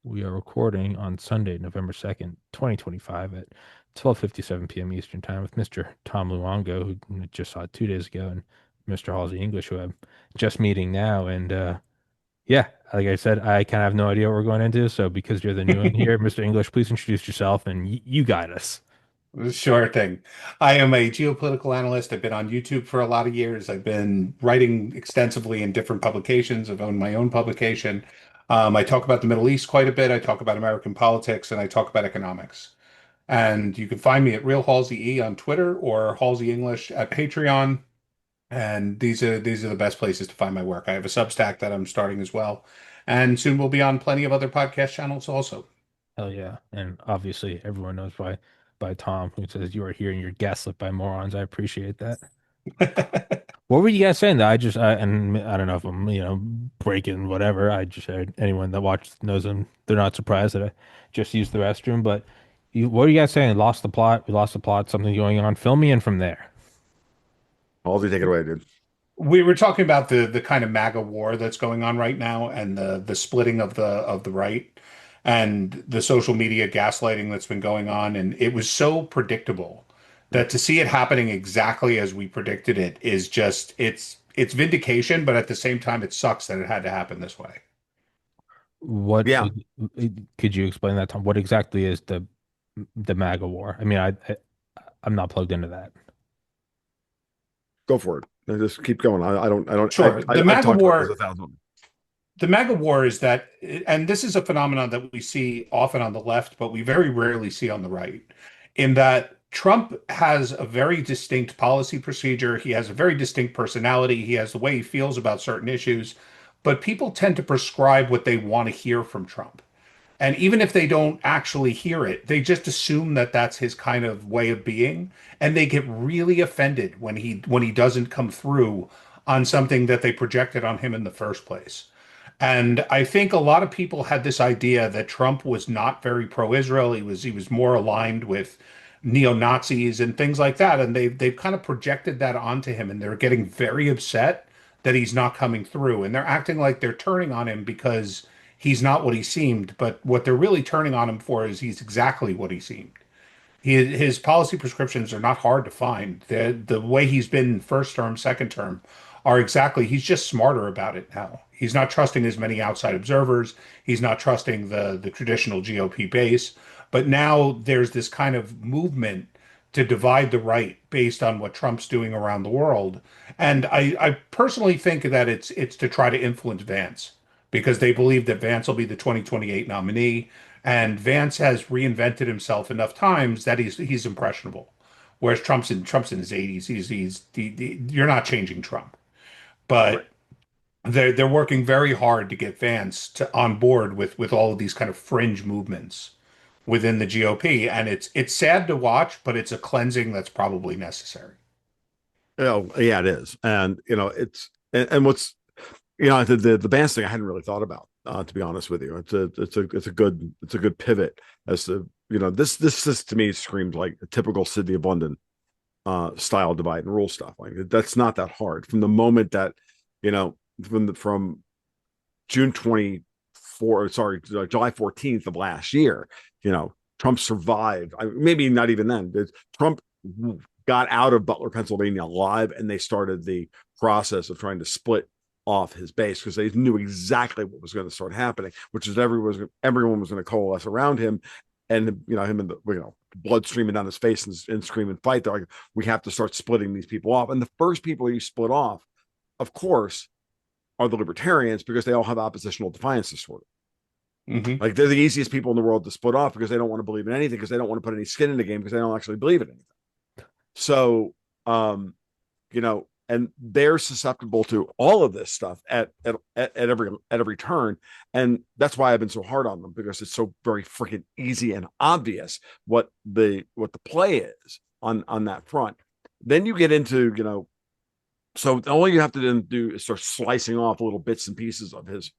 We are recording on Sunday, November 2nd, 2025 at 12:57 p.m. Eastern Time with Mr. Tom Luongo, who I just saw 2 days ago, and Mr. Halsey English, who I'm just meeting now. And yeah, like I said, I kind of have no idea what we're going into. So because you're the new one here, Mr. English, please introduce yourself and you guide us. Sure thing. I am a geopolitical analyst. I've been on YouTube for a lot of years. I've been writing extensively in different publications. I've owned my own publication. I talk about the Middle East quite a bit. I talk about American politics and I talk about economics. And you can find me at Real Halsey E on Twitter or Halsey English at Patreon. And these are the best places to find my work. I have a Substack that I'm starting as well. And soon we'll be on plenty of other podcast channels also. Hell yeah. And obviously everyone knows by Tom, who says you are here and you're gaslit by morons. I appreciate that. What were you guys saying? That and I don't know if I'm, breaking whatever. I just heard anyone that watches knows them. They're not surprised that I just used the restroom. But what are you guys saying? Lost the plot. We lost the plot. Something going on. Fill me in from there. Halsey, take it away, dude. We were talking about the kind of MAGA war that's going on right now and the splitting of the right and the social media gaslighting that's been going on. And it was so predictable that to see it happening exactly as we predicted it is just it's vindication, but at the same time it sucks that it had to happen this way. What Yeah, could you explain that, Tom? What exactly is the MAGA war? I mean, I'm not plugged into that. go for it. Just keep going. Sure. I've talked about this 1,000. The MAGA war is that, and this is a phenomenon that we see often on the left, but we very rarely see on the right, in that Trump has a very distinct policy procedure. He has a very distinct personality. He has the way he feels about certain issues, but people tend to prescribe what they want to hear from Trump. And even if they don't actually hear it, they just assume that that's his kind of way of being, and they get really offended when he doesn't come through on something that they projected on him in the first place. And I think a lot of people had this idea that Trump was not very pro-Israel. He was more aligned with neo-Nazis and things like that. And they've kind of projected that onto him, and they're getting very upset that he's not coming through. And they're acting like they're turning on him because he's not what he seemed. But what they're really turning on him for is he's exactly what he seemed. His policy prescriptions are not hard to find. The way he's been first term, second term are exactly, he's just smarter about it now. He's not trusting as many outside observers. He's not trusting the traditional GOP base. But now there's this kind of movement to divide the right based on what Trump's doing around the world. And I personally think that it's to try to influence Vance because they believe that Vance will be the 2028 nominee. And Vance has reinvented himself enough times that he's impressionable. Whereas Trump's in his 80s. You're not changing Trump. Right. But they're working very hard to get Vance to on board with all of these kind of fringe movements within the GOP. And it's sad to watch, but it's a cleansing that's probably necessary. Oh, yeah, it is. And and what's the band thing I hadn't really thought about, to be honest with you. It's a good pivot as to this to me screams like a typical City of London style divide and rule stuff. Like that's not that hard. From the moment that, you know, from June 24, sorry, July 14th of last year, Trump survived. Maybe not even then. Trump got out of Butler, Pennsylvania alive, and they started the process of trying to split off his base because they knew exactly what was going to start happening, which is everyone was going to coalesce around him, and him and the blood streaming down his face and scream and fight. They're like, we have to start splitting these people off, and the first people you split off, of course, are the libertarians because they all have oppositional defiance disorder. Hmm. Like they're the easiest people in the world to split off because they don't want to believe in anything because they don't want to put any skin in the game because they don't actually believe in anything. So, and they're susceptible to all of this stuff at every turn, and that's why I've been so hard on them because it's so very freaking easy and obvious what the play is on that front. Then you get into so all you have to do is start slicing off little bits and pieces of his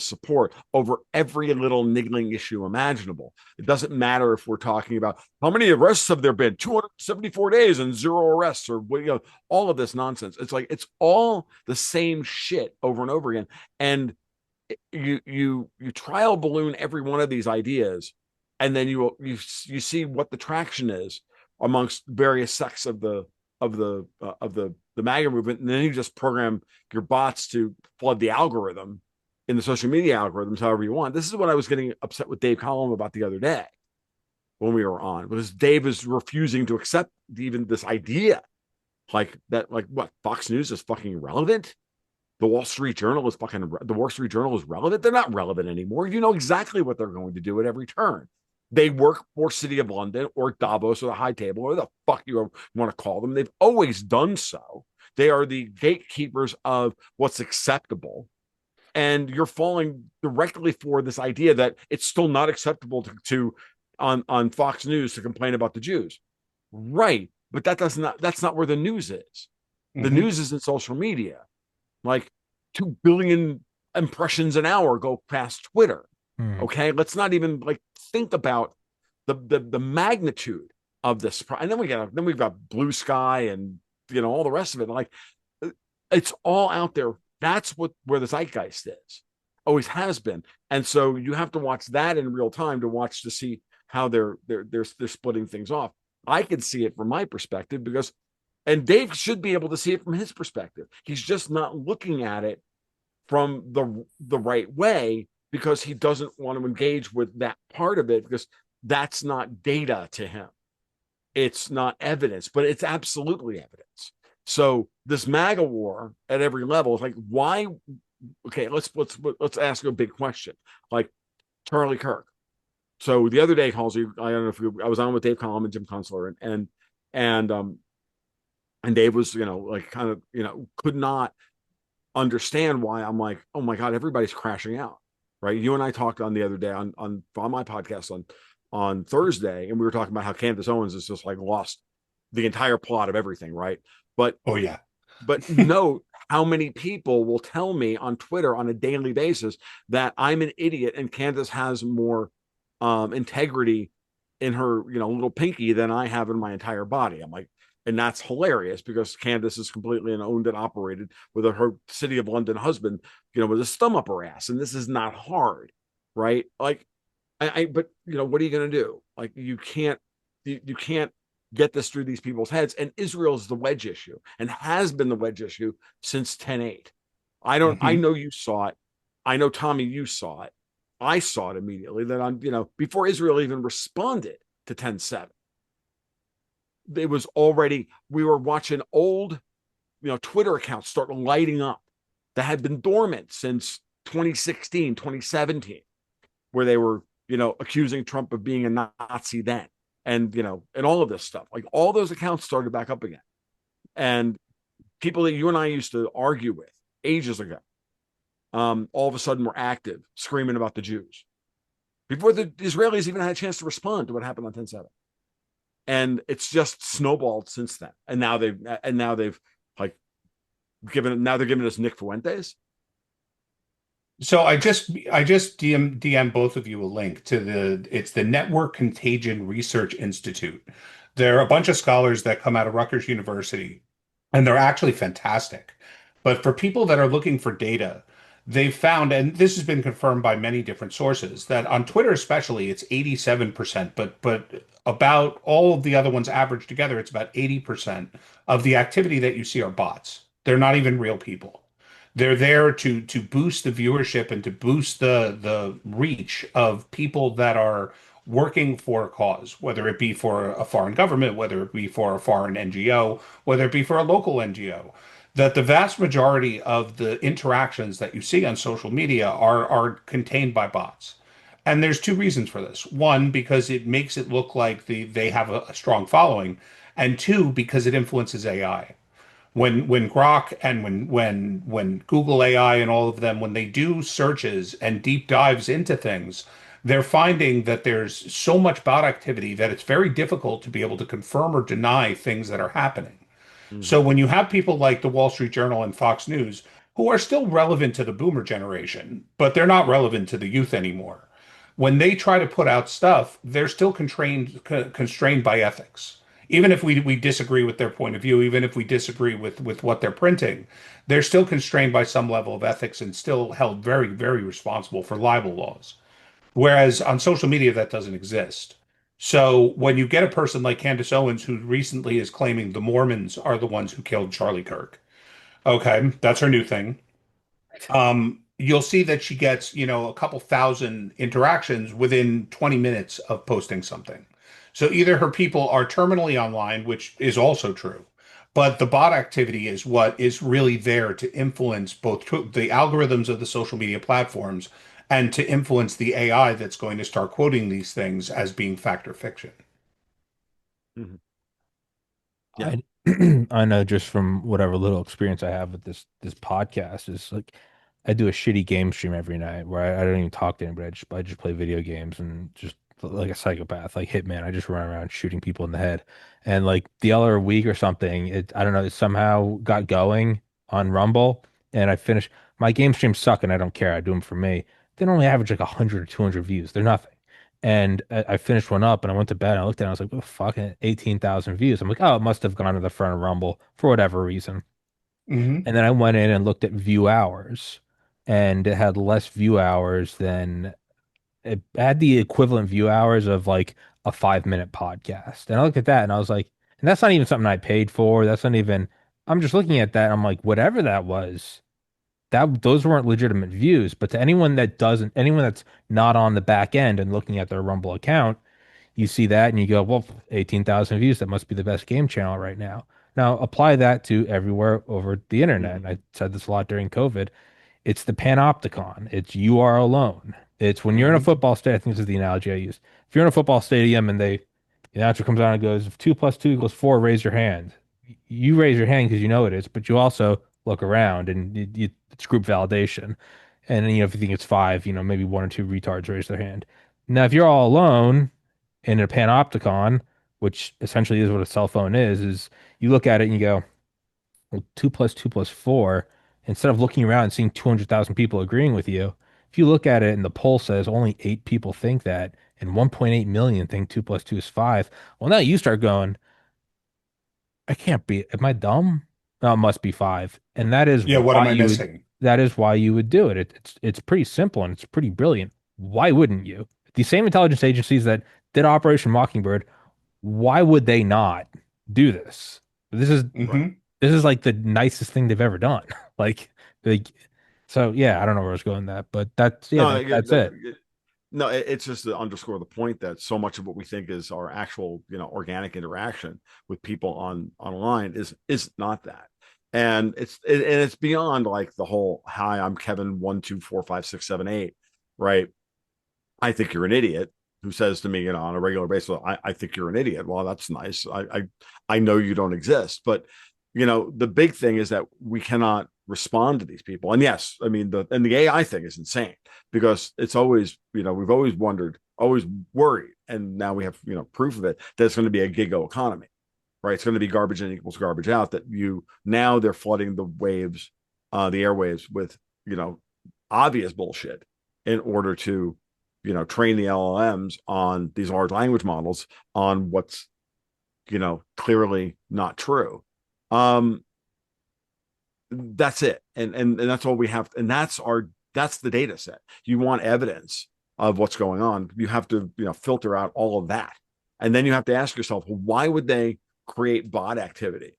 support over every little niggling issue imaginable. It doesn't matter if we're talking about how many arrests have there been, 274 days and zero arrests, or all of this nonsense. It's like it's all the same shit over and over again. And you trial balloon every one of these ideas, and then you see what the traction is amongst various sects of the MAGA movement, and then you just program your bots to flood the algorithm in the social media algorithms however you want. This is what I was getting upset with Dave Collum about the other day when we were on, because Dave is refusing to accept even this idea, like that, like what, Fox News is fucking irrelevant. The Wall Street Journal is relevant. They're not relevant anymore. You know exactly what they're going to do at every turn. They work for City of London or Davos or the High Table or the fuck you want to call them. They've always done so. They are the gatekeepers of what's acceptable. And you're falling directly for this idea that it's still not acceptable to on Fox News to complain about the Jews. Right. But that's not where the news is. The news is in social media. Like 2 billion impressions an hour go past Twitter. Okay, let's not even like think about the magnitude of this. And then we've got Blue Sky and all the rest of it. Like it's all out there. That's where the zeitgeist is, always has been. And so you have to watch that in real time to see how they're splitting things off. I can see it from my perspective and Dave should be able to see it from his perspective. He's just not looking at it from the right way because he doesn't want to engage with that part of it because that's not data to him. It's not evidence, but it's absolutely evidence. So this MAGA war at every level is like, why? Okay, let's ask you a big question. Like Charlie Kirk. So the other day, Halsey, I don't know if I was on with Dave Collum and Jim Kunstler, and Dave was, like kind of, could not understand why. I'm like, oh my God, everybody's crashing out, right? You and I talked on the other day on my podcast on Thursday, and we were talking about how Candace Owens has just like lost the entire plot of everything, right? But oh yeah, but note how many people will tell me on Twitter on a daily basis that I'm an idiot and Candace has more integrity in her, little pinky than I have in my entire body. I'm like, and that's hilarious because Candace is completely owned and operated with her City of London husband, with his thumb up her ass. And this is not hard, right? Like, but what are you going to do? Like, you can't get this through these people's heads. And Israel is the wedge issue and has been the wedge issue since 10/8. I know you saw it. I know, Tommy, you saw it. I saw it immediately that before Israel even responded to 10/7. It was already, we were watching old, Twitter accounts start lighting up that had been dormant since 2016, 2017, where they were, accusing Trump of being a Nazi then. And, and all of this stuff, like all those accounts started back up again. And people that you and I used to argue with ages ago, all of a sudden were active, screaming about the Jews before the Israelis even had a chance to respond to what happened on 10/7. And it's just snowballed since then. And now they've like they're giving us Nick Fuentes. So I just DM both of you a link to it's the Network Contagion Research Institute. They're a bunch of scholars that come out of Rutgers University, and they're actually fantastic. But for people that are looking for data, they've found, and this has been confirmed by many different sources, that on Twitter especially, it's 87%, but about all of the other ones averaged together, it's about 80% of the activity that you see are bots. They're not even real people. They're there to boost the viewership and to boost the reach of people that are working for a cause, whether it be for a foreign government, whether it be for a foreign NGO, whether it be for a local NGO. That the vast majority of the interactions that you see on social media are contained by bots. And there's two reasons for this. One, because it makes it look like they have a strong following, and two, because it influences AI. When Grok and when Google AI and all of them, when they do searches and deep dives into things, they're finding that there's so much bot activity that it's very difficult to be able to confirm or deny things that are happening. So when you have people like the Wall Street Journal and Fox News, who are still relevant to the boomer generation, but they're not relevant to the youth anymore, when they try to put out stuff, they're still constrained by ethics. even if we disagree with their point of view, even if we disagree with what they're printing, they're still constrained by some level of ethics and still held very, very responsible for libel laws. Whereas on social media, that doesn't exist. So when you get a person like Candace Owens, who recently is claiming the Mormons are the ones who killed Charlie Kirk, okay, that's her new thing. You'll see that she gets, a couple thousand interactions within 20 minutes of posting something. So either her people are terminally online, which is also true, but the bot activity is what is really there to influence both the algorithms of the social media platforms and to influence the AI that's going to start quoting these things as being fact or fiction. Mhm. Yeah. I I know just from whatever little experience I have with this podcast is like I do a shitty game stream every night where I don't even talk to anybody. I just play video games and just like a psychopath, like Hitman. I just run around shooting people in the head. And like the other week or something, I don't know, it somehow got going on Rumble and I finished my game streams suck and I don't care. I do them for me. They only average like 100 or 200 views. They're nothing. And I finished one up and I went to bed and I looked at it and I was like, what the fuck? 18,000 views. I'm like, oh, it must have gone to the front of Rumble for whatever reason. Hmm. And then I went in and looked at view hours and it had less view hours than it had the equivalent view hours of like a 5 minute podcast. And I looked at that and I was like, and that's not even something I paid for. That's not even, I'm just looking at that. And I'm like, whatever that was, that those weren't legitimate views. But to anyone that's not on the back end and looking at their Rumble account, you see that and you go, well, 18,000 views, that must be the best game channel right now. Now apply that to everywhere over the internet. Mhm. And I said this a lot during COVID. It's the panopticon. It's you are alone. It's when you're in a Hmm. football stadium. I think this is the analogy I use. If you're in a football stadium and the announcer comes on and goes, if 2 + 2 = 4, raise your hand. You raise your hand because you know it is, but you also look around and it's group validation. And if you think it's five, maybe one or two retards raise their hand. Now, if you're all alone in a panopticon, which essentially is what a cell phone is you look at it and you go, well, 2 + 2 + 4, instead of looking around and seeing 200,000 people agreeing with you, if you look at it and the poll says only 8 people think that and 1.8 million think 2 + 2 is 5, well, now you start going, I can't be, am I dumb? No, it must be 5. And Yeah, what am I missing? that is why you would do it. It's pretty simple and it's pretty brilliant. Why wouldn't you? The same intelligence agencies that did Operation Mockingbird, why would they not do this? This is Right. Hmm. this is like the nicest thing they've ever done. Like, so yeah, I don't know where I was going with that, but No, that's it. no, it's just to underscore the point that so much of what we think is our actual, organic interaction with people online is not that. And it's beyond like the whole hi, I'm Kevin 1 2 4 5 6 7 8, right? I think you're an idiot who says to me, on a regular basis, I think you're an idiot. Well, that's nice. I know you don't exist. But, the big thing is that we cannot respond to these people. And yes, I mean, the AI thing is insane because it's always, we've always wondered, always worried. And now we have, proof of it that it's going to be a gig economy, right? It's going to be garbage in equals garbage out that now they're flooding the waves, the airwaves with, obvious bullshit in order to train the LLMs on these large language models on what's, clearly not true. Um, that's it. And that's all we have. And that's the data set. You want evidence of what's going on. You have to, filter out all of that. And then you have to ask yourself, well, why would they create bot activity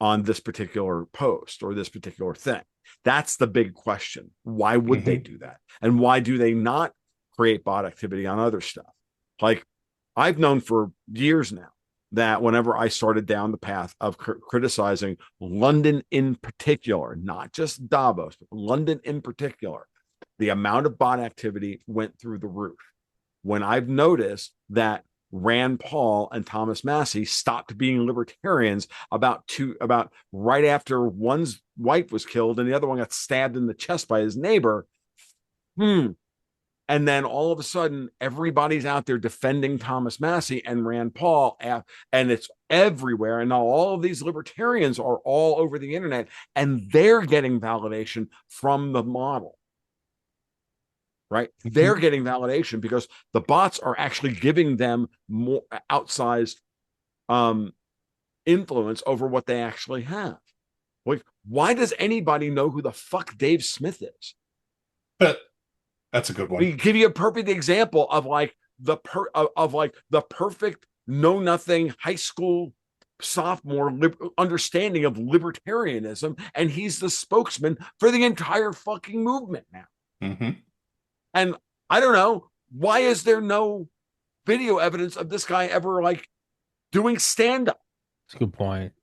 on this particular post or this particular thing? That's the big question. Why would they Hmm. do that? And why do they not create bot activity on other stuff? Like I've known for years now that whenever I started down the path of criticizing London in particular, not just Davos, but London in particular, the amount of bot activity went through the roof. When I've noticed that Rand Paul and Thomas Massie stopped being libertarians about right after one's wife was killed and the other one got stabbed in the chest by his neighbor. And then all of a sudden, everybody's out there defending Thomas Massie and Rand Paul, and it's everywhere. And now all of these libertarians are all over the internet, and they're getting validation from the model, right? They're getting validation because the bots are actually giving them more outsized influence over what they actually have. Like, why does anybody know who the fuck Dave Smith is? But that's a good one. We give you a perfect example of like the perfect know nothing high school sophomore understanding of libertarianism, and he's the spokesman for the entire fucking movement now. Mm-hmm. And I don't know, why is there no video evidence of this guy ever like doing stand-up? That's a good point.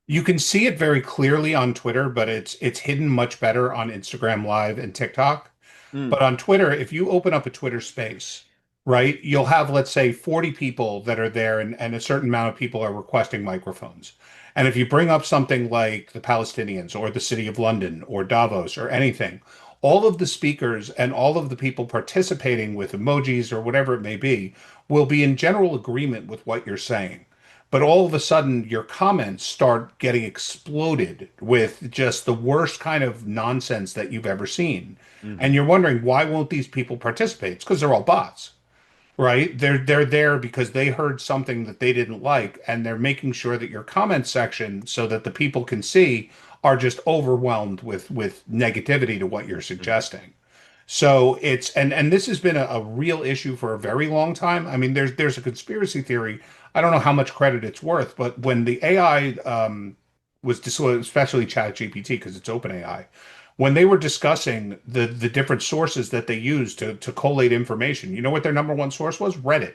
You can see it very clearly on Twitter, but it's hidden much better on Instagram Live and TikTok. But on Twitter, if you open up a Twitter space, right, you'll have, let's say, 40 people that are there, and a certain amount of people are requesting microphones. And if you bring up something like the Palestinians or the City of London or Davos or anything, all of the speakers and all of the people participating with emojis or whatever it may be will be in general agreement with what you're saying. But all of a sudden, your comments start getting exploded with just the worst kind of nonsense that you've ever seen. Mm-hmm. And you're wondering, why won't these people participate? It's because they're all bots, right? They're there because they heard something that they didn't like, and they're making sure that your comment section, so that the people can see, are just overwhelmed with negativity to what you're suggesting. So it's and this has been a real issue for a very long time. I mean, there's a conspiracy theory. I don't know how much credit it's worth, but when the AI especially ChatGPT, because it's open AI, when they were discussing the different sources that they use to collate information, you know what their number one source was? Reddit.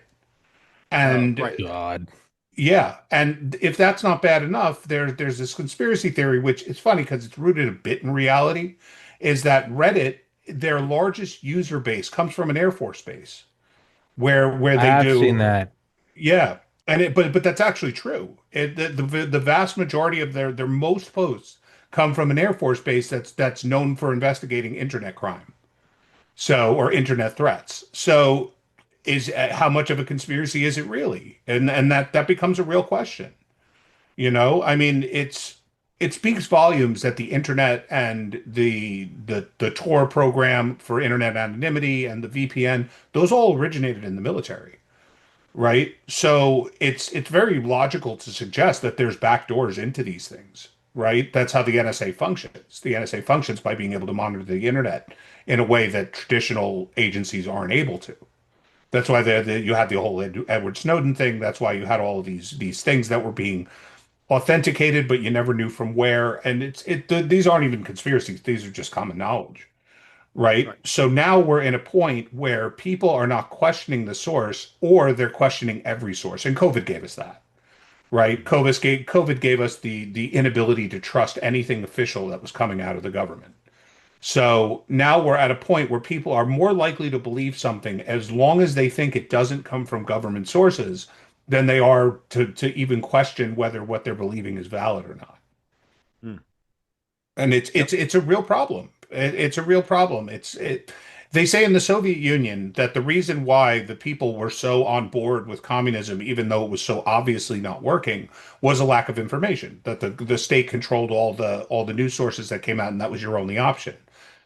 And Right. God. yeah, and if that's not bad enough, there's this conspiracy theory, which is funny because it's rooted a bit in reality, is that Reddit, their largest user base comes from an Air Force base where I they have seen do, that. yeah, and but that's actually true. The vast majority of their most posts come from an Air Force base that's known for investigating internet crime, so, or internet threats. So is how much of a conspiracy is it really? And that becomes a real question. You know, I mean, it speaks volumes that the internet and the Tor program for internet anonymity and the VPN, those all originated in the military, right? So it's very logical to suggest that there's backdoors into these things, right? That's how the NSA functions. The NSA functions by being able to monitor the internet in a way that traditional agencies aren't able to. That's why you had the whole Edward Snowden thing. That's why you had all of these things that were being authenticated, but you never knew from where. And these aren't even conspiracies; these are just common knowledge, right? Right. So now we're in a point where people are not questioning the source, or they're questioning every source. And COVID gave us that, right? COVID gave us the inability to trust anything official that was coming out of the government. So now we're at a point where people are more likely to believe something as long as they think it doesn't come from government sources than they are to even question whether what they're believing is valid or not. Mm. And Yep. it's a real problem. It's a real problem. They say in the Soviet Union that the reason why the people were so on board with communism, even though it was so obviously not working, was a lack of information. That the state controlled all the news sources that came out, and that was your only option.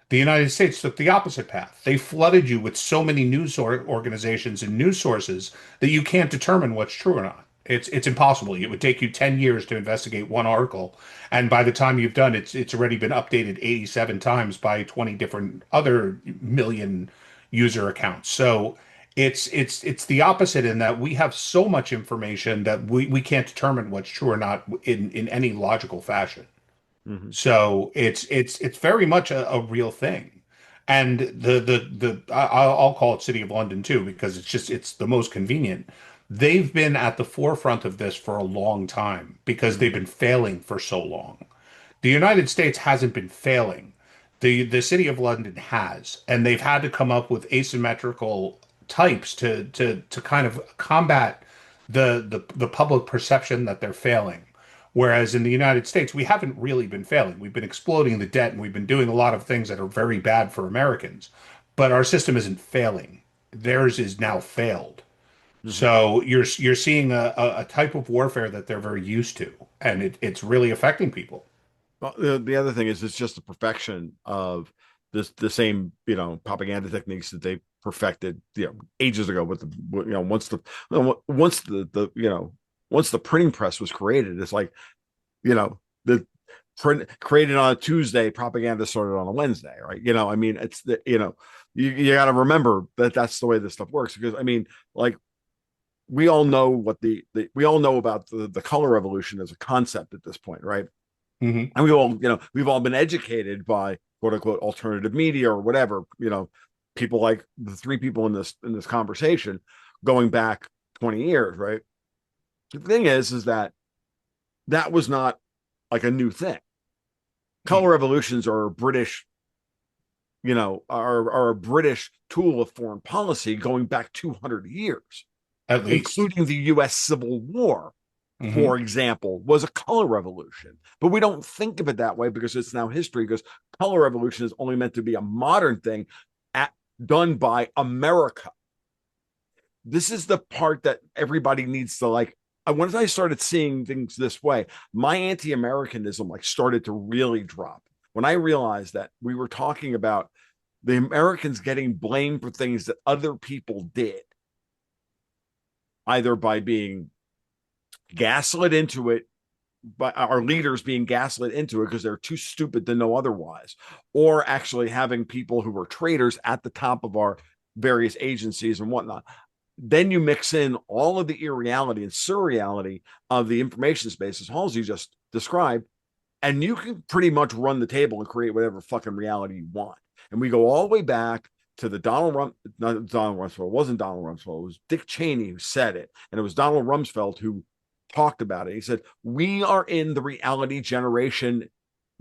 The United States took the opposite path. They flooded you with so many news organizations and news sources that you can't determine what's true or not. It's impossible. It would take you 10 years to investigate one article, and by the time you've done it's already been updated 87 times by 20 different other million user accounts. So it's the opposite in that we have so much information that we can't determine what's true or not in any logical fashion. Mm-hmm. So it's very much a real thing. And I'll call it City of London too, because it's the most convenient. They've been at the forefront of this for a long time because Mm-hmm. they've been failing for so long. The United States hasn't been failing. The City of London has, and they've had to come up with asymmetrical types to kind of combat the public perception that they're failing. Whereas in the United States, we haven't really been failing. We've been exploding the debt and we've been doing a lot of things that are very bad for Americans. But our system isn't failing. Theirs is now failed. Mm-hmm. So you're seeing a type of warfare that they're very used to, and it's really affecting people. Well, the other thing is it's just the perfection of the same propaganda techniques that they perfected ages ago with the once the once the printing press was created, it's like, you know, the print created on a Tuesday, propaganda started on a Wednesday, right? I mean, it's the, you got to remember that that's the way this stuff works. Because I mean, like, we all know what we all know about the color revolution as a concept at this point, right? Hmm. And we've all been educated by quote unquote alternative media or whatever, people like the three people in this conversation going back 20 years, right? The thing is that was not like a new thing. Color revolutions are a British, are a British tool of foreign policy going back 200 years, At least. including the US Civil War, Hmm. for example, was a color revolution. But we don't think of it that way because it's now history, because color revolution is only meant to be a modern thing done by America. This is the part that everybody needs to like. Once I started seeing things this way, my anti-Americanism like started to really drop. When I realized that we were talking about the Americans getting blamed for things that other people did, either by being gaslit into it, by our leaders being gaslit into it because they're too stupid to know otherwise, or actually having people who were traitors at the top of our various agencies and whatnot. Then you mix in all of the irreality and surreality of the information space, as Halsey just described, and you can pretty much run the table and create whatever fucking reality you want. And we go all the way back to the not Donald Rumsfeld. It wasn't Donald Rumsfeld. It was Dick Cheney who said it, and it was Donald Rumsfeld who talked about it. He said, "We are in the reality generation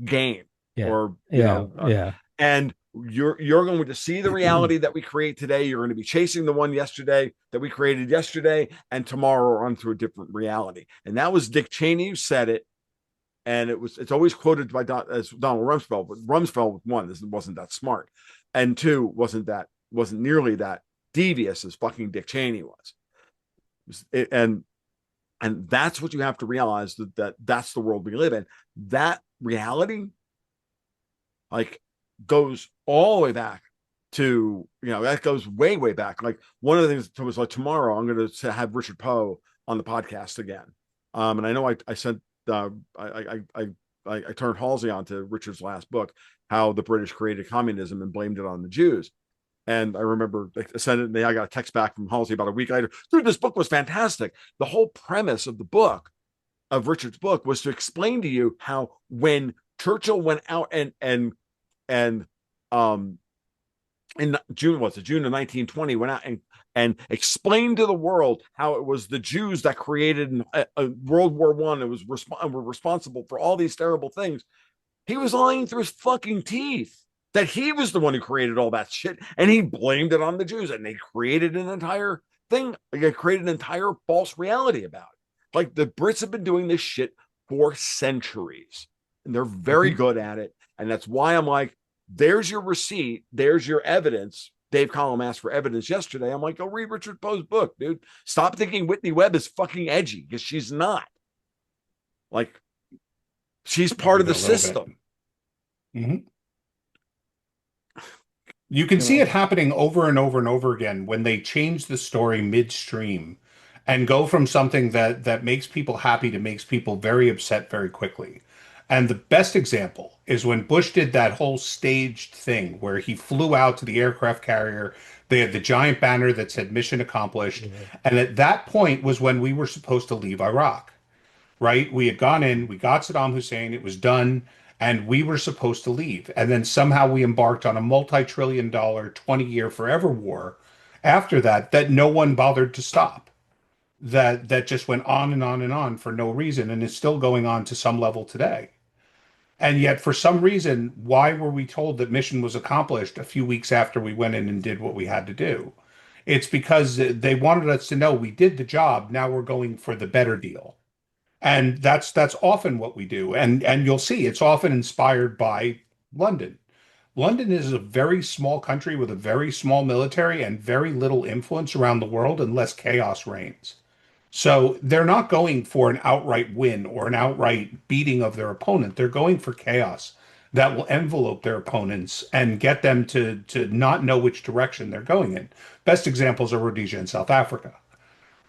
game," Yeah. or Yeah. Yeah. and you're going to see the reality that we create today. You're going to be chasing the one yesterday that we created yesterday, and tomorrow on to a different reality. And that was Dick Cheney who said it, and it's always quoted by as Donald Rumsfeld. But Rumsfeld, one, wasn't that smart, and two, wasn't nearly that devious as fucking Dick Cheney was. And that's what you have to realize, that's the world we live in. That reality, like, goes all the way back to, that goes way, way back. Like, one of the things was like, tomorrow I'm going to have Richard Poe on the podcast again. And I know I sent, I turned Halsey on to Richard's last book, how the British created communism and blamed it on the Jews. And I remember I sent it, and I got a text back from Halsey about a week later. Dude, this book was fantastic. The whole premise of the book, of Richard's book, was to explain to you how when Churchill went out and in June of 1920, went out and explained to the world how it was the Jews that created World War One. It was were responsible for all these terrible things. He was lying through his fucking teeth that he was the one who created all that shit, and he blamed it on the Jews, and they created an entire thing, like, created an entire false reality about it. Like, the Brits have been doing this shit for centuries, and they're very good at it. And that's why I'm like, there's your receipt, there's your evidence. Dave Collum asked for evidence yesterday. I'm like, go read Richard Poe's book, dude. Stop thinking Whitney Webb is fucking edgy, because she's not. Like, she's part of the system. Mm-hmm. You can see it happening over and over and over again when they change the story midstream and go from something that makes people happy to makes people very upset very quickly. And the best example is when Bush did that whole staged thing where he flew out to the aircraft carrier. They had the giant banner that said mission accomplished. Yeah. And at that point was when we were supposed to leave Iraq, right? We had gone in, we got Saddam Hussein, it was done, and we were supposed to leave. And then somehow we embarked on a multi-trillion dollar, 20-year forever war after that no one bothered to stop. That just went on and on and on for no reason, and is still going on to some level today. And yet, for some reason, why were we told that mission was accomplished a few weeks after we went in and did what we had to do? It's because they wanted us to know we did the job. Now we're going for the better deal. And that's often what we do. And you'll see it's often inspired by London. London is a very small country with a very small military and very little influence around the world unless chaos reigns. So they're not going for an outright win or an outright beating of their opponent. They're going for chaos that will envelope their opponents and get them to not know which direction they're going in. Best examples are Rhodesia and South Africa.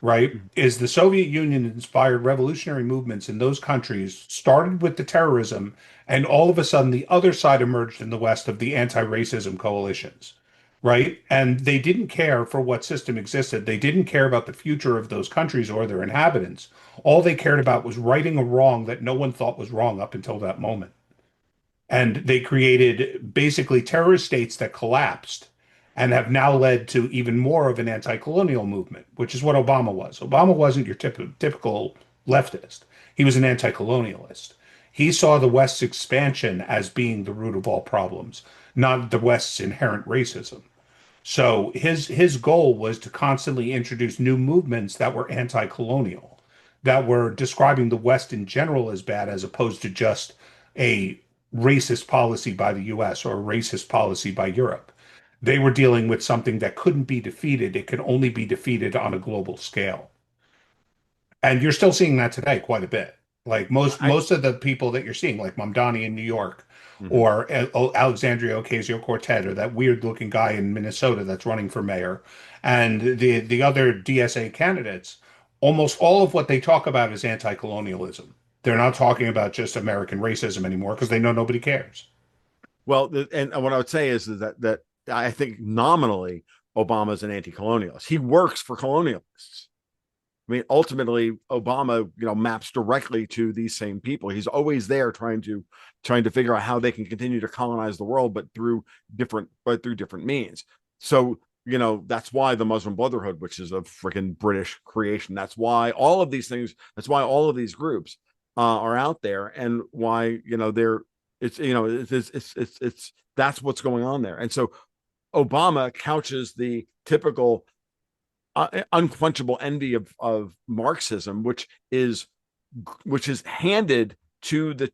right, is the Soviet Union inspired revolutionary movements in those countries started with the terrorism, and all of a sudden the other side emerged in the West of the anti-racism coalitions, right? And they didn't care for what system existed. They didn't care about the future of those countries or their inhabitants. All they cared about was righting a wrong that no one thought was wrong up until that moment. And they created basically terrorist states that collapsed and have now led to even more of an anti-colonial movement, which is what Obama was. Obama wasn't your typical leftist. He was an anti-colonialist. He saw the West's expansion as being the root of all problems, not the West's inherent racism. So his goal was to constantly introduce new movements that were anti-colonial, that were describing the West in general as bad, as opposed to just a racist policy by the US or a racist policy by Europe. They were dealing with something that couldn't be defeated. It could only be defeated on a global scale. And you're still seeing that today quite a bit. Like I most of the people that you're seeing, like Mamdani in New York, Mhm. or Alexandria Ocasio-Cortez, or that weird-looking guy in Minnesota that's running for mayor, and the other DSA candidates, almost all of what they talk about is anti-colonialism. They're not talking about just American racism anymore because they know nobody cares. Well, and what I would say is that I think nominally Obama's an anti-colonialist. He works for colonialists. I mean, ultimately, Obama, maps directly to these same people. He's always there trying to figure out how they can continue to colonize the world, but through different means. So, that's why the Muslim Brotherhood, which is a freaking British creation, that's why all of these things, that's why all of these groups are out there, and why they're it's that's what's going on there. And so Obama couches the typical unquenchable envy of Marxism, which is handed to the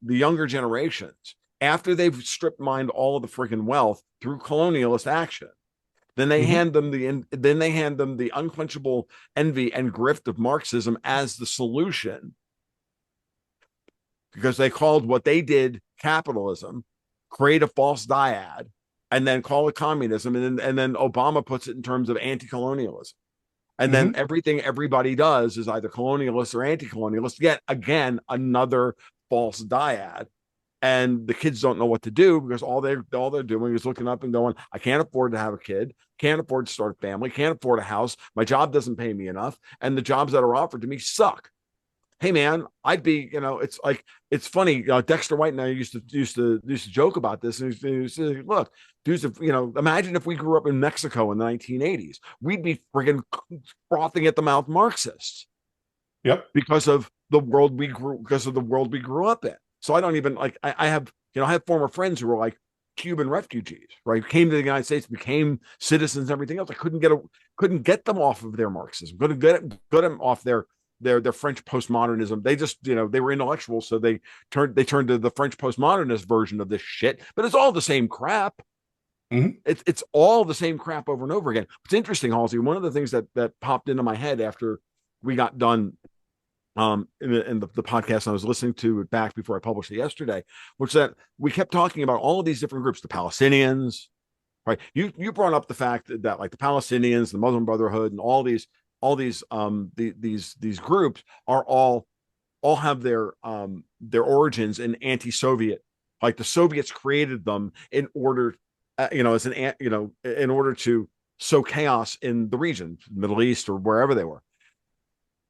younger generations after they've strip mined all of the freaking wealth through colonialist action. Mhm. Then they hand them the unquenchable envy and grift of Marxism as the solution, because they called what they did capitalism, create a false dyad, and then call it communism, and then Obama puts it in terms of anti-colonialism. And then Mhm. everything everybody does is either colonialist or anti-colonialist. Yet again, another false dyad. And the kids don't know what to do, because all they're doing is looking up and going, I can't afford to have a kid, can't afford to start a family, can't afford a house, my job doesn't pay me enough, and the jobs that are offered to me suck. Hey man, I'd be, it's like, it's funny. Dexter White and I used to joke about this, and he said, look, dudes, imagine if we grew up in Mexico in the 1980s, we'd be friggin' frothing at the mouth Marxists, Yep. because of the world we grew up in. So I don't even like, I have former friends who were like Cuban refugees, right? Came to the United States, became citizens, and everything else. I couldn't get them off of their Marxism, couldn't get them off their French postmodernism. They just, they were intellectuals, so they turned to the French postmodernist version of this shit. But it's all the same crap. Mhm. It's all the same crap over and over again. It's interesting, Halsey. One of the things that popped into my head after we got done in the podcast, I was listening to it back before I published it yesterday, which that we kept talking about all of these different groups, the Palestinians, right? You brought up the fact that like the Palestinians, the Muslim Brotherhood, and all these groups are all have their origins in anti-Soviet. Like the Soviets created them in order, in order to sow chaos in the region, Middle East or wherever they were.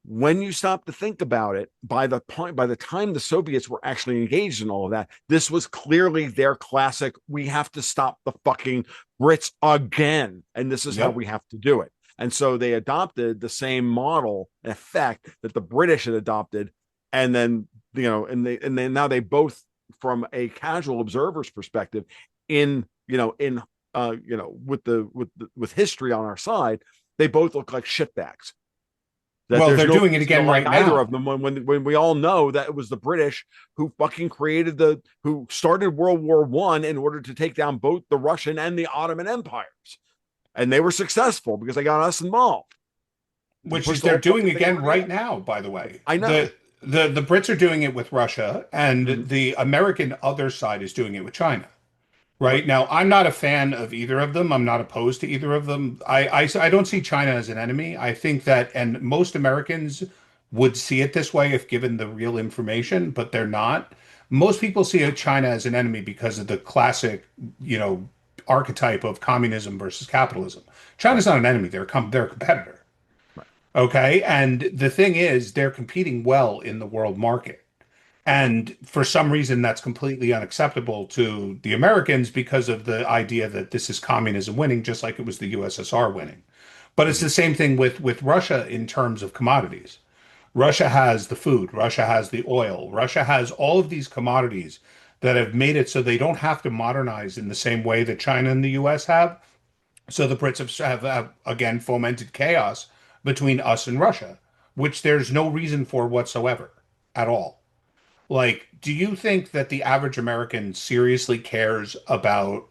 When you stop to think about it, by the time the Soviets were actually engaged in all of that, this was clearly their classic, we have to stop the fucking Brits again, and this is how Yep. we have to do it. And so they adopted the same model and effect that the British had adopted, and then and then now they both, from a casual observer's perspective, with history on our side, they both look like shitbags, that Well, there's they're no doing it reason to again like right either of now. them, when we all know that it was the British who fucking who started World War I in order to take down both the Russian and the Ottoman empires. And they were successful because they got us involved. They Which is pushed the they're whole doing fucking thing again over the right edge. now, by the way. I know. The Brits are doing it with Russia, and Mhm. the American other side is doing it with China. Right now, I'm not a fan of either of them. I'm not opposed to either of them. I don't see China as an enemy. I think that, and most Americans would see it this way if given the real information, but they're not. Most people see China as an enemy because of the classic, you know, archetype of communism versus capitalism. Right. China's not an enemy. They're a competitor. Right. Okay. And the thing is, they're competing well in the world market. And for some reason, that's completely unacceptable to the Americans because of the idea that this is communism winning, just like it was the USSR winning. But it's Mhm. the same thing with Russia in terms of commodities. Russia has the food, Russia has the oil, Russia has all of these commodities that have made it so they don't have to modernize in the same way that China and the US have. So the Brits have again fomented chaos between us and Russia, which there's no reason for whatsoever at all. Like, do you think that the average American seriously cares about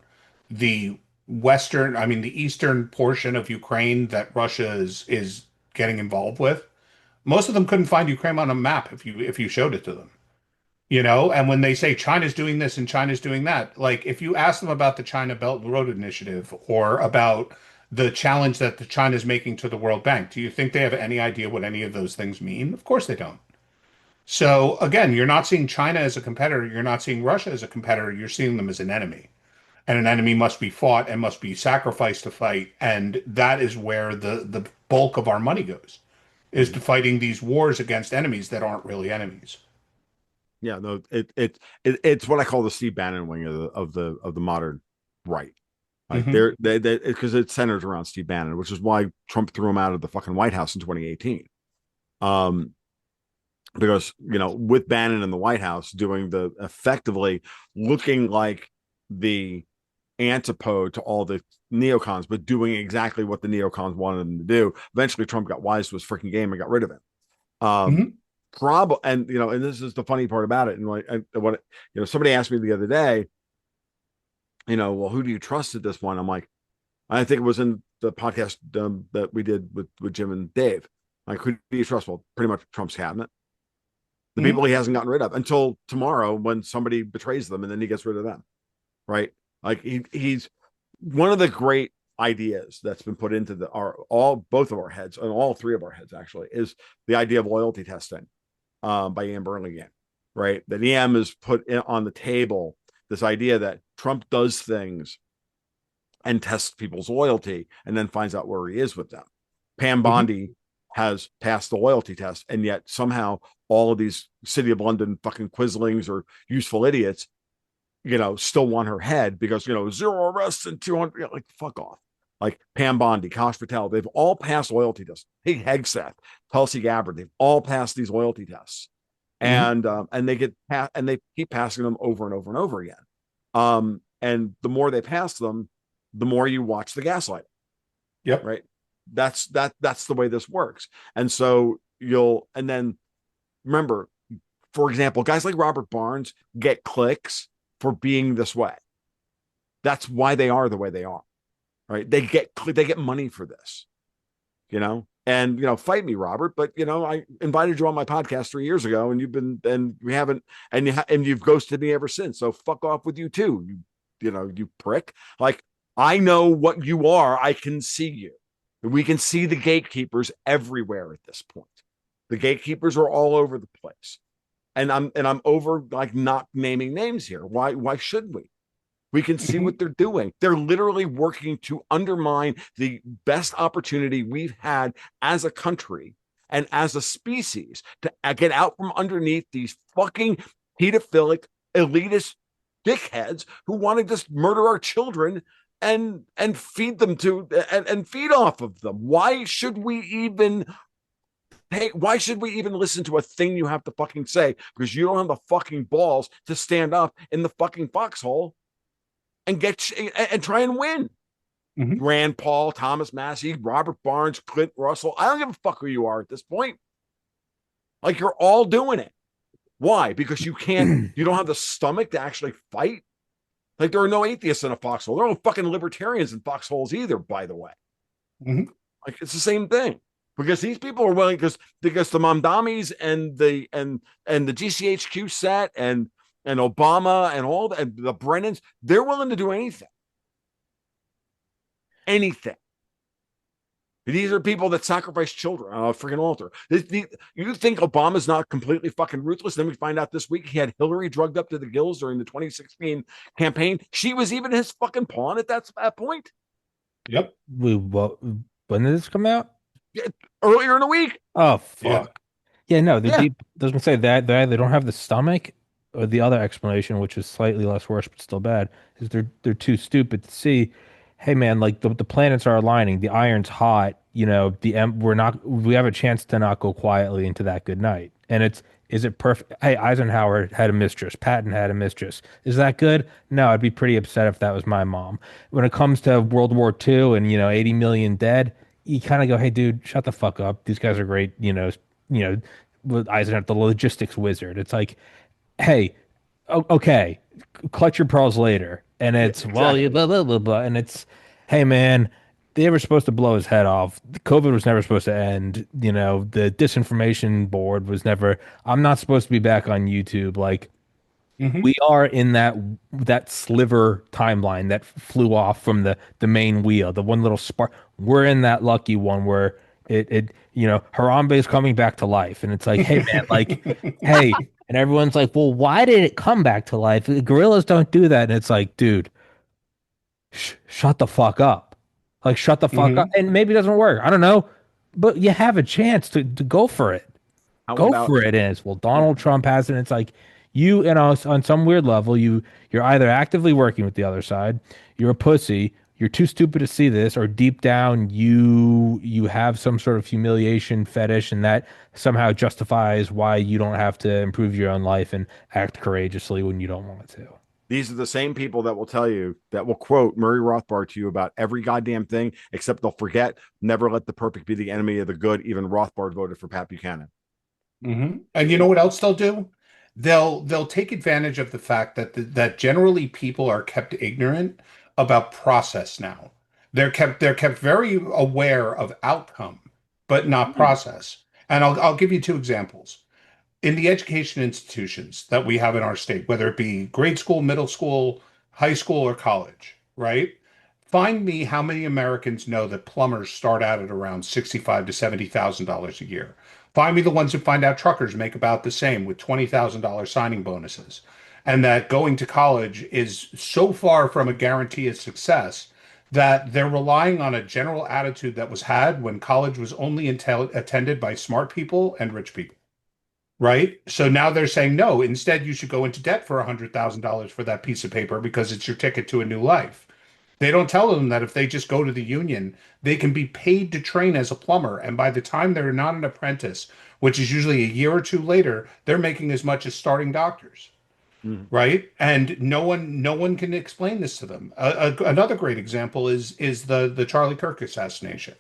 the the eastern portion of Ukraine that Russia is getting involved with? Most of them couldn't find Ukraine on a map if you showed it to them. You know, and when they say China's doing this and China's doing that, like if you ask them about the China Belt and Road Initiative or about the challenge that the China's making to the World Bank, do you think they have any idea what any of those things mean? Of course they don't. So again, you're not seeing China as a competitor. You're not seeing Russia as a competitor. You're seeing them as an enemy. And an enemy must be fought and must be sacrificed to fight. And that is where the bulk of our money goes, is to Mhm. fighting these wars against enemies that aren't really enemies. Yeah, no, it's what I call the Steve Bannon wing of the modern right. Like Hmm. they because it centers around Steve Bannon, which is why Trump threw him out of the fucking White House in 2018. Um, because with Bannon in the White House doing the effectively looking like the antipode to all the neocons, but doing exactly what the neocons wanted them to do. Eventually, Trump got wise to his freaking game and got rid of it. Hmm. Probably, and and this is the funny part about it. And what somebody asked me the other day, well, who do you trust at this point? I'm like, I think it was in the podcast that we did with Jim and Dave. Like, who do you trust? Well, pretty much Trump's cabinet, the Hmm. people he hasn't gotten rid of until tomorrow when somebody betrays them and then he gets rid of them, right? Like he's one of the great ideas that's been put into both of our heads and all three of our heads actually is the idea of loyalty testing by Ian Burlingame, right? That EM has put on the table this idea that Trump does things and tests people's loyalty and then finds out where he is with them. Pam Hmm. Bondi has passed the loyalty test, and yet somehow all of these City of London fucking quislings or useful idiots, still want her head because, 0 arrests and 200, like, fuck off. Like Pam Bondi, Kosh Patel, they've all passed loyalty tests. Hey, Hegseth, Tulsi Gabbard, they've all passed these loyalty tests, Hmm. and they keep passing them over and over and over again. And the more they pass them, the more you watch the gaslight, Yep. right? That's the way this works. And so and then remember, for example, guys like Robert Barnes get clicks for being this way. That's why they are the way they are, right? They get money for this, and fight me, Robert, but I invited you on my podcast 3 years ago and we haven't, and you've ghosted me ever since, so fuck off with you too, you prick. Like, I know what you are. I can see you. We can see the gatekeepers everywhere at this point. The gatekeepers are all over the place, and I'm over, like, not naming names here. Why should we? We can see Hmm. what they're doing. They're literally working to undermine the best opportunity we've had as a country and as a species to get out from underneath these fucking pedophilic, elitist dickheads who want to just murder our children and feed them and feed off of them. Why should we even listen to a thing you have to fucking say? Because you don't have the fucking balls to stand up in the fucking foxhole and try and win. Hmm. Rand Paul, Thomas Massey, Robert Barnes, Clint Russell. I don't give a fuck who you are at this point. Like, you're all doing it. Why? Because you don't have the stomach to actually fight. Like, there are no atheists in a foxhole. There are no fucking libertarians in foxholes either, by the way. Hmm. Like, it's the same thing. Because these people are willing, because the Mamdamis and the GCHQ set and and Obama and all and the Brennans, they're willing to do anything. Anything. These are people that sacrifice children on a freaking altar. You think Obama's not completely fucking ruthless? Then we find out this week he had Hillary drugged up to the gills during the 2016 campaign. She was even his fucking pawn at that point. Yep. When did this come out? Yeah, earlier in the week. Oh Yeah. fuck. Yeah, no, Yeah. doesn't say that they don't have the stomach, or the other explanation, which is slightly less worse but still bad, is they're too stupid to see. Hey man, like the planets are aligning, the iron's hot, we have a chance to not go quietly into that good night. And is it perfect? Hey, Eisenhower had a mistress, Patton had a mistress. Is that good? No, I'd be pretty upset if that was my mom. When it comes to World War II and 80 million dead, you kind of go, hey dude, shut the fuck up. These guys are great, you know, with Eisenhower, the logistics wizard. It's like, hey, okay, clutch your pearls later. And Yeah, it's, well, exactly. blah, blah, blah, blah. And it's, hey, man, they were supposed to blow his head off. COVID was never supposed to end. The disinformation board was never, I'm not supposed to be back on YouTube. Like, Hmm. we are in that sliver timeline that flew off from the main wheel, the one little spark. We're in that lucky one where Harambe is coming back to life, and it's like, hey man, like, hey, and everyone's like, well, why did it come back to life? Gorillas don't do that, and it's like, dude, shut the fuck up, like, shut the fuck up, Hmm. and maybe it doesn't work. I don't know, but you have a chance to go for it. How Go about for it. And it's, well, yeah? Donald Trump has it. And it's like on some weird level, you're either actively working with the other side, you're a pussy, you're too stupid to see this, or deep down you have some sort of humiliation fetish, and that somehow justifies why you don't have to improve your own life and act courageously when you don't want to. These are the same people that will tell you that will quote Murray Rothbard to you about every goddamn thing, except they'll forget never let the perfect be the enemy of the good. Even Rothbard voted for Pat Buchanan. Hmm. And you know what else they'll do? They'll take advantage of the fact that generally people are kept ignorant about process now. They're kept very aware of outcome, but not process. And I'll give you two examples. In the education institutions that we have in our state, whether it be grade school, middle school, high school, or college, right? Find me how many Americans know that plumbers start out at around 65 to $70,000 a year. Find me the ones that find out truckers make about the same with $20,000 signing bonuses. And that going to college is so far from a guarantee of success that they're relying on a general attitude that was had when college was only attended by smart people and rich people. Right. So now they're saying, no, instead, you should go into debt for $100,000 for that piece of paper because it's your ticket to a new life. They don't tell them that if they just go to the union, they can be paid to train as a plumber. And by the time they're not an apprentice, which is usually a year or two later, they're making as much as starting doctors. Mm-hmm. Right. And no one can explain this to them. Another great example is the Charlie Kirk assassination.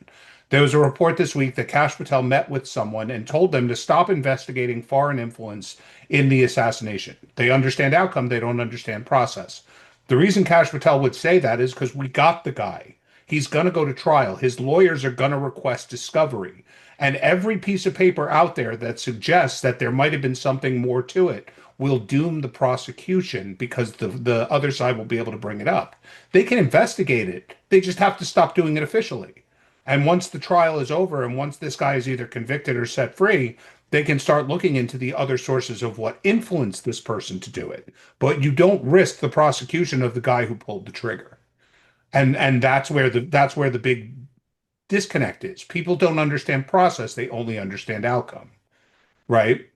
There was a report this week that Kash Patel met with someone and told them to stop investigating foreign influence in the assassination. They understand outcome, they don't understand process. The reason Kash Patel would say that is because we got the guy. He's going to go to trial. His lawyers are going to request discovery. And every piece of paper out there that suggests that there might have been something more to it will doom the prosecution because the other side will be able to bring it up. They can investigate it. They just have to stop doing it officially. And once the trial is over and once this guy is either convicted or set free, they can start looking into the other sources of what influenced this person to do it. But you don't risk the prosecution of the guy who pulled the trigger. And that's where the big disconnect is. People don't understand process, they only understand outcome, right?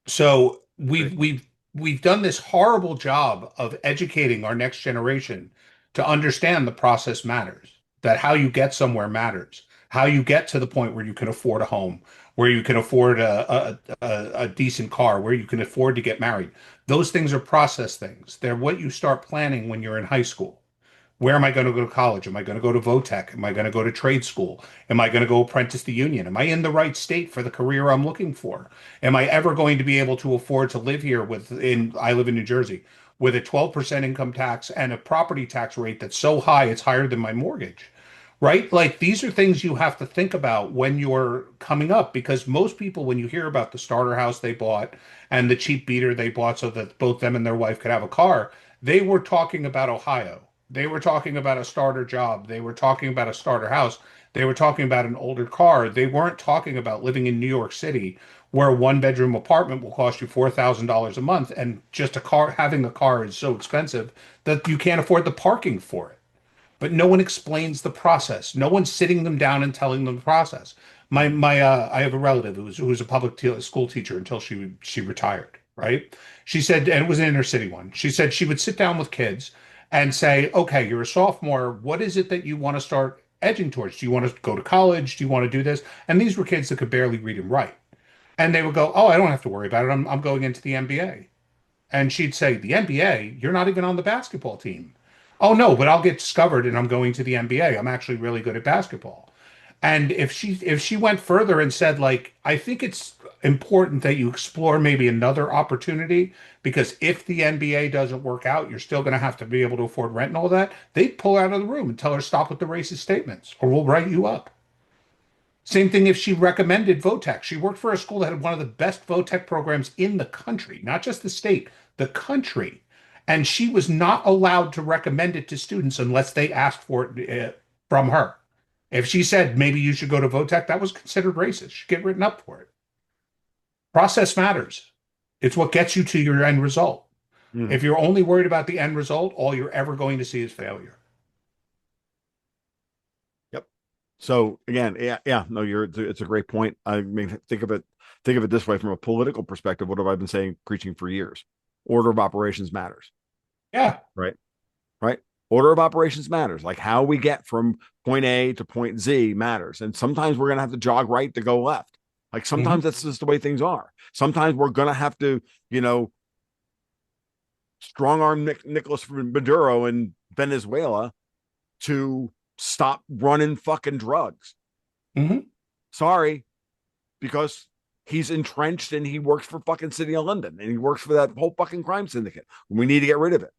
So we've Great. we've we've done this horrible job of educating our next generation to understand the process matters, that how you get somewhere matters, how you get to the point where you can afford a home, where you can afford a decent car, where you can afford to get married. Those things are process things. They're what you start planning when you're in high school. Where am I going to go to college? Am I going to go to Votech? Am I going to go to trade school? Am I going to go apprentice the union? Am I in the right state for the career I'm looking for? Am I ever going to be able to afford to live here I live in New Jersey with a 12% income tax and a property tax rate that's so high it's higher than my mortgage, right? Like these are things you have to think about when you're coming up because most people, when you hear about the starter house they bought and the cheap beater they bought so that both them and their wife could have a car, they were talking about Ohio. They were talking about a starter job. They were talking about a starter house. They were talking about an older car. They weren't talking about living in New York City where a one bedroom apartment will cost you $4,000 a month and just a car, having a car is so expensive that you can't afford the parking for it, but no one explains the process. No one's sitting them down and telling them the process. I have a relative who was a school teacher until she retired. Right? She said, and it was an inner city one. She said she would sit down with kids and say, "Okay, you're a sophomore. What is it that you want to start edging towards? Do you want to go to college? Do you want to do this?" And these were kids that could barely read and write, and they would go, "Oh, I don't have to worry about it. I'm going into the NBA." And she'd say, "The NBA? You're not even on the basketball team." "Oh no, but I'll get discovered and I'm going to the NBA. I'm actually really good at basketball." And if she went further and said, like, "I think it's important that you explore maybe another opportunity because if the NBA doesn't work out, you're still going to have to be able to afford rent and all that," they'd pull her out of the room and tell her stop with the racist statements or we'll write you up. Same thing if she recommended Votech. She worked for a school that had one of the best Votech programs in the country, not just the state, the country. And she was not allowed to recommend it to students unless they asked for it from her. If she said maybe you should go to Votech, that was considered racist. She'd get written up for it. Process matters. It's what gets you to your end result. Mm. If you're only worried about the end result, all you're ever going to see is failure. Yep. So again, yeah, no, it's a great point. I mean, think of it this way from a political perspective. What have I been saying, preaching for years? Order of operations matters. Yeah. Right. Right. Order of operations matters. Like how we get from point A to point Z matters. And sometimes we're going to have to jog right to go left. Like sometimes that's just the way things are. Sometimes we're going to have to, strong arm Nicolas Maduro in Venezuela to stop running fucking drugs. Mm-hmm. Sorry, because he's entrenched and he works for fucking City of London and he works for that whole fucking crime syndicate. We need to get rid of it.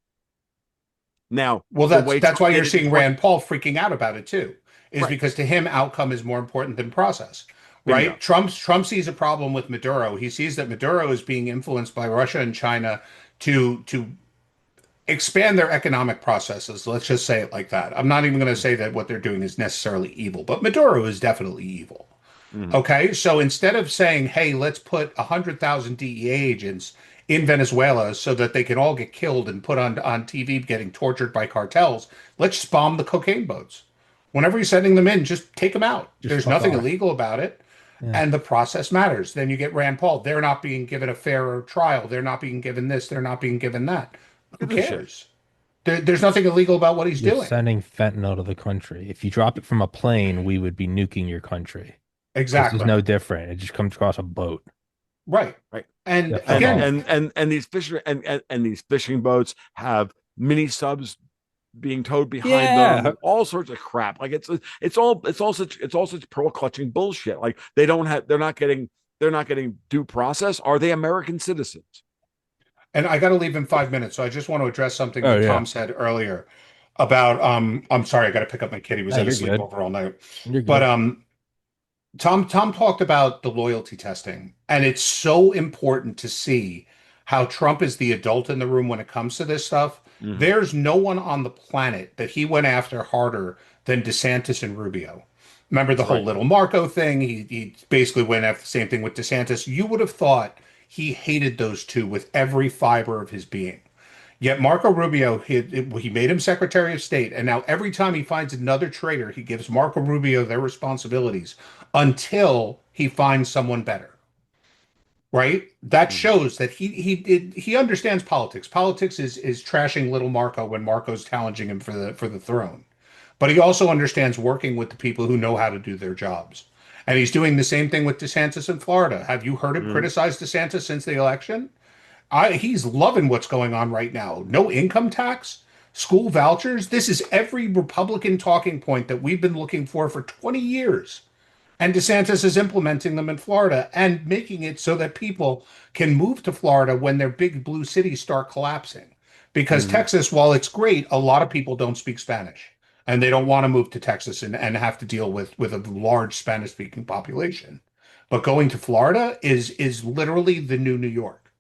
Now, well, that's why you're seeing Rand Paul freaking out about it too, is right. because to him outcome is more important than process. Bingo. Right? Trump sees a problem with Maduro. He sees that Maduro is being influenced by Russia and China to expand their economic processes. Let's just say it like that. I'm not even going to say that what they're doing is necessarily evil, but Maduro is definitely evil. Mm-hmm. Okay, so instead of saying, "Hey, let's put 100,000 DEA agents in Venezuela so that they can all get killed and put on TV getting tortured by cartels," let's just bomb the cocaine boats. Whenever you're sending them in, just take them out. There's nothing illegal about it. Yeah. And the process matters. Then you get Rand Paul. They're not being given a fairer trial. They're not being given this. They're not being given that. Who cares? There's nothing illegal about what he's doing. Sending fentanyl to the country. If you drop it from a plane, we would be nuking your country. Exactly. This is no different. It just comes across a boat. Right. And again, and these fishing boats have mini subs being towed behind them, all sorts of crap. Like it's all such pearl clutching bullshit. Like they're not getting due process. Are they American citizens? And I got to leave in 5 minutes, so I just want to address something that Tom said earlier about I'm sorry, I got to pick up my kid. He was at a sleepover all night. But Tom talked about the loyalty testing, and it's so important to see how Trump is the adult in the room when it comes to this stuff. Mm-hmm. There's no one on the planet that he went after harder than DeSantis and Rubio. Remember the whole little Marco thing? He basically went after the same thing with DeSantis. You would have thought he hated those two with every fiber of his being. Yet Marco Rubio, he made him Secretary of State, and now every time he finds another traitor, he gives Marco Rubio their responsibilities until he finds someone better. Right? That shows that he understands politics. Politics is trashing little Marco when Marco's challenging him for the throne. But he also understands working with the people who know how to do their jobs. And he's doing the same thing with DeSantis in Florida. Have you heard him criticize DeSantis since the election? He's loving what's going on right now. No income tax, school vouchers. This is every Republican talking point that we've been looking for 20 years. And DeSantis is implementing them in Florida and making it so that people can move to Florida when their big blue cities start collapsing. Because Texas, while it's great, a lot of people don't speak Spanish. and they don't want to move to Texas and have to deal with a large Spanish speaking population. But going to Florida is literally the new York.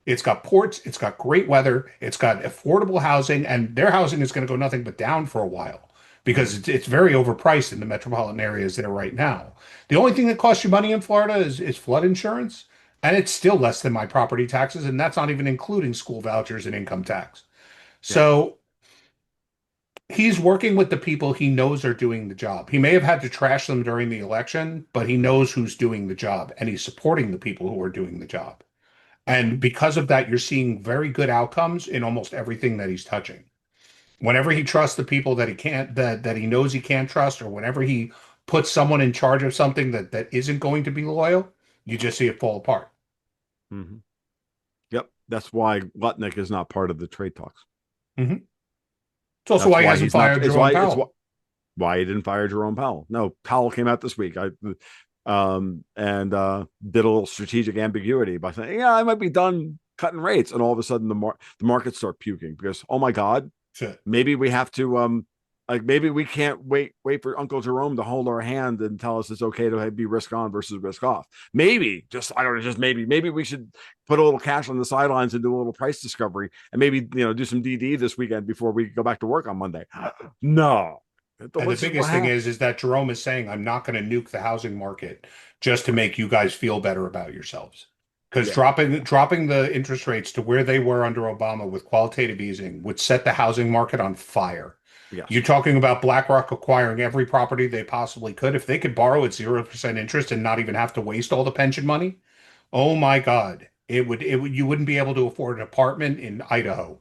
It's got ports, it's got great weather, it's got affordable housing, and their housing is going to go nothing but down for a while because Mhm. it's very overpriced in the metropolitan areas there right now. The only thing that costs you money in Florida is flood insurance, and it's still less than my property taxes, and that's not even including school vouchers and income tax. Yeah. So he's working with the people he knows are doing the job. He may have had to trash them during the election, but he knows who's doing the job, and he's supporting the people who are doing the job. And because of that, you're seeing very good outcomes in almost everything that he's touching. Whenever he trusts the people that he can't, that he knows he can't trust, or whenever he puts someone in charge of something that isn't going to be loyal, you just see it fall apart. Hmm. Yep. That's why Lutnick is not part of the trade talks. Mhm. It's also That's why he why hasn't he's not. fired Jerome It's Powell. why he didn't fire Jerome Powell. No, Powell came out this week. And did a little strategic ambiguity by saying, "Yeah, I might be done cutting rates," and all of a sudden the markets start puking because, oh my God, So, maybe we have to like maybe we can't wait for Uncle Jerome to hold our hand and tell us it's okay to be risk on versus risk off. Maybe just I don't know, just maybe we should put a little cash on the sidelines and do a little price discovery and maybe do some DD this weekend before we go back to work on Monday. No, and the this is what biggest thing happened. is that Jerome is saying, I'm not going to nuke the housing market just to make you guys feel better about yourselves. Because Yeah. dropping the interest rates to where they were under Obama with qualitative easing would set the housing market on fire. Yes. You're talking about BlackRock acquiring every property they possibly could. If they could borrow at 0% interest and not even have to waste all the pension money, oh my God, it would you wouldn't be able to afford an apartment in Idaho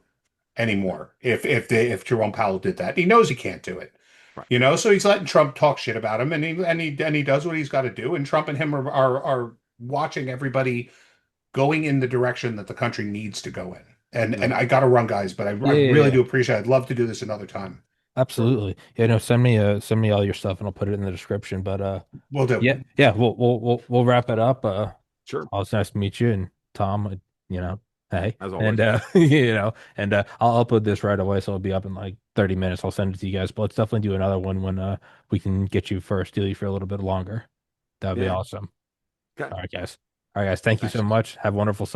Yeah. anymore if Jerome Powell did that. He knows he can't do it. Right. So he's letting Trump talk shit about him, and he does what he's got to do. And Trump and him are watching everybody going in the direction that the country needs to go in. And Hmm. I got to run, guys, but I Yeah, yeah, really yeah. do appreciate it. I'd love to do this another time. Sure. Absolutely. Yeah, no, send me all your stuff and I'll put it in the description. But We'll do. yeah, yeah, we'll wrap it up. Sure. It's nice to meet you and Tom, you know, hey. As And always. and I'll upload this right away, so it'll be up in like 30 minutes. I'll send it to you guys, but let's definitely do another one when we can get you first, steal you for a little bit longer. That would be Yeah. awesome. Okay. All right, guys. All right, guys. Thank you so Thanks. much. Have a wonderful Sunday.